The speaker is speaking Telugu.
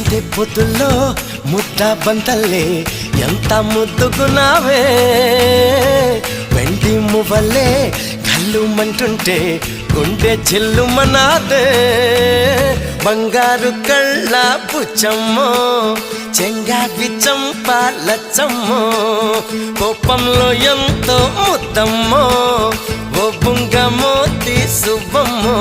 సందే పొద్దుల్లో ముద్ద బంతల్లే ఎంత ముద్దుకున్నావే వెండి మువ్వలే కళ్ళు మంటుంటే గుండె చెల్లుమనాదే బంగారు కళ్ళ పుచ్చమ్మో చెంగావి చంపాలచ్చమ్మో కోపంలో ఎంతో ముద్దమ్మో ఓ బుంగమో తీసువమ్మో